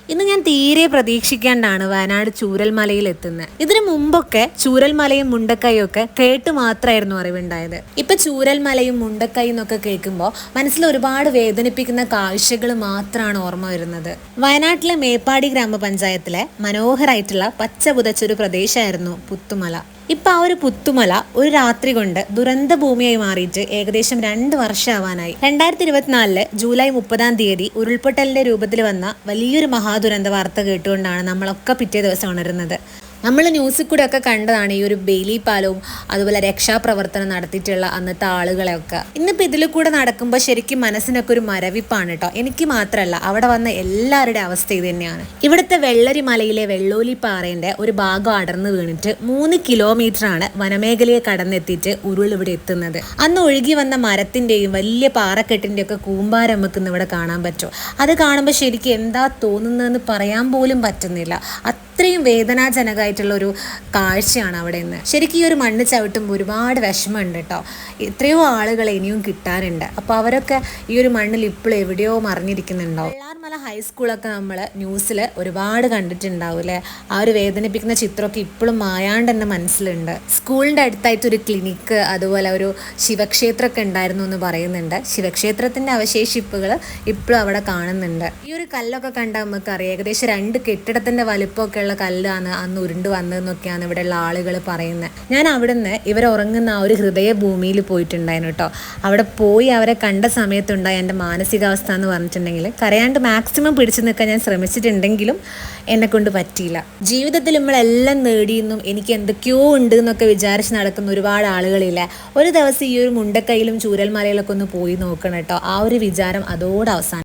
ഇന്ന് ഞാൻ തീരെ പ്രതീക്ഷിക്കാണ്ടാണ് വയനാട് ചൂരൽമലയിൽ എത്തുന്നത്. ഇതിനു മുമ്പൊക്കെ ചൂരൽമലയും മുണ്ടക്കൈയും ഒക്കെ കേട്ട് മാത്രമായിരുന്നു അറിവുണ്ടായത്. ഇപ്പൊ ചൂരൽമലയും മുണ്ടക്കൈയും എന്നൊക്കെ കേൾക്കുമ്പോൾ മനസ്സിൽ ഒരുപാട് വേദനിപ്പിക്കുന്ന കാഴ്ചകൾ മാത്രമാണ് ഓർമ്മ വരുന്നത്. വയനാട്ടിലെ മേപ്പാടി ഗ്രാമപഞ്ചായത്തിലെ മനോഹരായിട്ടുള്ള പച്ച പുതച്ചൊരു പ്രദേശമായിരുന്നു പുത്തുമല. ഇപ്പൊ ആ ഒരു പുത്തുമല ഒരു രാത്രി കൊണ്ട് ദുരന്ത ഭൂമിയായി മാറിയിട്ട് ഏകദേശം 2 വർഷമാവാനായി. 2024 ജൂലൈ 30 ഉരുൾപൊട്ടലിന്റെ രൂപത്തിൽ വന്ന വലിയൊരു മഹാദുരന്ത വാർത്ത കേട്ടുകൊണ്ടാണ് നമ്മളൊക്കെ പിറ്റേ ദിവസം ഉണരുന്നത്. നമ്മൾ ന്യൂസിൽ കൂടെ ഒക്കെ കണ്ടതാണ് ഈ ഒരു ബെയിലി പാലവും അതുപോലെ രക്ഷാപ്രവർത്തനം നടത്തിയിട്ടുള്ള അന്നത്തെ ആളുകളെയൊക്കെ. ഇന്നിപ്പോൾ ഇതിൽ കൂടെ നടക്കുമ്പോൾ ശരിക്കും മനസ്സിനൊക്കെ ഒരു മരവിപ്പാണ് കേട്ടോ. എനിക്ക് മാത്രമല്ല, അവിടെ വന്ന എല്ലാവരുടെ അവസ്ഥ ഇത് തന്നെയാണ്. ഇവിടുത്തെ വെള്ളരി മലയിലെ വെള്ളോലിപ്പാറേൻ്റെ ഒരു ഭാഗം അടർന്നു വീണിട്ട് 3 കിലോമീറ്ററാണ് വനമേഖലയെ കടന്നെത്തിയിട്ട് ഉരുൾ ഇവിടെ എത്തുന്നത്. അന്ന് ഒഴുകി വന്ന മരത്തിൻ്റെയും വലിയ പാറക്കെട്ടിൻ്റെയും ഒക്കെ കൂമ്പാരം നമുക്ക് ഇവിടെ കാണാൻ പറ്റും. അത് കാണുമ്പോൾ ശരിക്കും എന്താ തോന്നുന്നതെന്ന് പറയാൻ പോലും പറ്റുന്നില്ല. അത്രയും വേദനാജനകമായിട്ടുള്ള ഒരു കാഴ്ചയാണ് അവിടെ നിന്ന്. ശരിക്കും ഈ ഒരു മണ്ണ് ചവിട്ടുമ്പോൾ ഒരുപാട് വിഷമമുണ്ട് കേട്ടോ. എത്രയോ ആളുകൾ ഇനിയും കിട്ടാനുണ്ട്. അപ്പോൾ അവരൊക്കെ ഈ ഒരു മണ്ണിൽ ഇപ്പോൾ എവിടെയോ മറിഞ്ഞിരിക്കുന്നുണ്ടാവും. വെള്ളാർമല ഹൈസ്കൂളൊക്കെ നമ്മൾ ന്യൂസിൽ ഒരുപാട് കണ്ടിട്ടുണ്ടാവും അല്ലേ. ആ ഒരു വേദനിപ്പിക്കുന്ന ചിത്രമൊക്കെ ഇപ്പോഴും മായാണ്ട് എൻ്റെ മനസ്സിലുണ്ട്. സ്കൂളിൻ്റെ അടുത്തായിട്ടൊരു ക്ലിനിക്ക്, അതുപോലെ ഒരു ശിവക്ഷേത്രമൊക്കെ ഉണ്ടായിരുന്നു എന്ന് പറയുന്നുണ്ട്. ശിവക്ഷേത്രത്തിൻ്റെ അവശേഷിപ്പുകൾ ഇപ്പോഴും അവിടെ കാണുന്നുണ്ട്. ഈ ഒരു കല്ലൊക്കെ കണ്ടാൽ നമുക്കറിയാം ഏകദേശം 2 കെട്ടിടത്തിൻ്റെ വലിപ്പമൊക്കെ ഉള്ള കല്ലാണ് അന്ന് ഉരുണ്ട് വന്നതെന്നൊക്കെയാണ് ഇവിടെയുള്ള ആളുകൾ പറയുന്നത്. ഞാൻ അവിടുന്ന് ഇവരുറങ്ങുന്ന ആ ഒരു ഹൃദയഭൂമിയിൽ പോയിട്ടുണ്ടായിരുന്നു കേട്ടോ. അവിടെ പോയി അവരെ കണ്ട സമയത്തുണ്ടായ എൻ്റെ മാനസികാവസ്ഥ എന്ന് പറഞ്ഞിട്ടുണ്ടെങ്കിൽ കരയാണ്ട് മാക്സിമം പിടിച്ചു നിൽക്കാൻ ഞാൻ ശ്രമിച്ചിട്ടുണ്ടെങ്കിലും എന്നെ കൊണ്ട് പറ്റിയില്ല. ജീവിതത്തിൽ നമ്മളെല്ലാം നേടിയെന്നും എനിക്ക് എന്തൊക്കെയോ ഉണ്ട് എന്നൊക്കെ വിചാരിച്ച് നടക്കുന്ന ഒരുപാട് ആളുകളില്ല. ഒരു ദിവസം ഈ ഒരു മുണ്ടക്കൈയിലും ചൂരൽമലയിലൊക്കെ ഒന്ന് പോയി നോക്കണം കേട്ടോ. ആ ഒരു വിചാരം അതോടെ അവസാനം.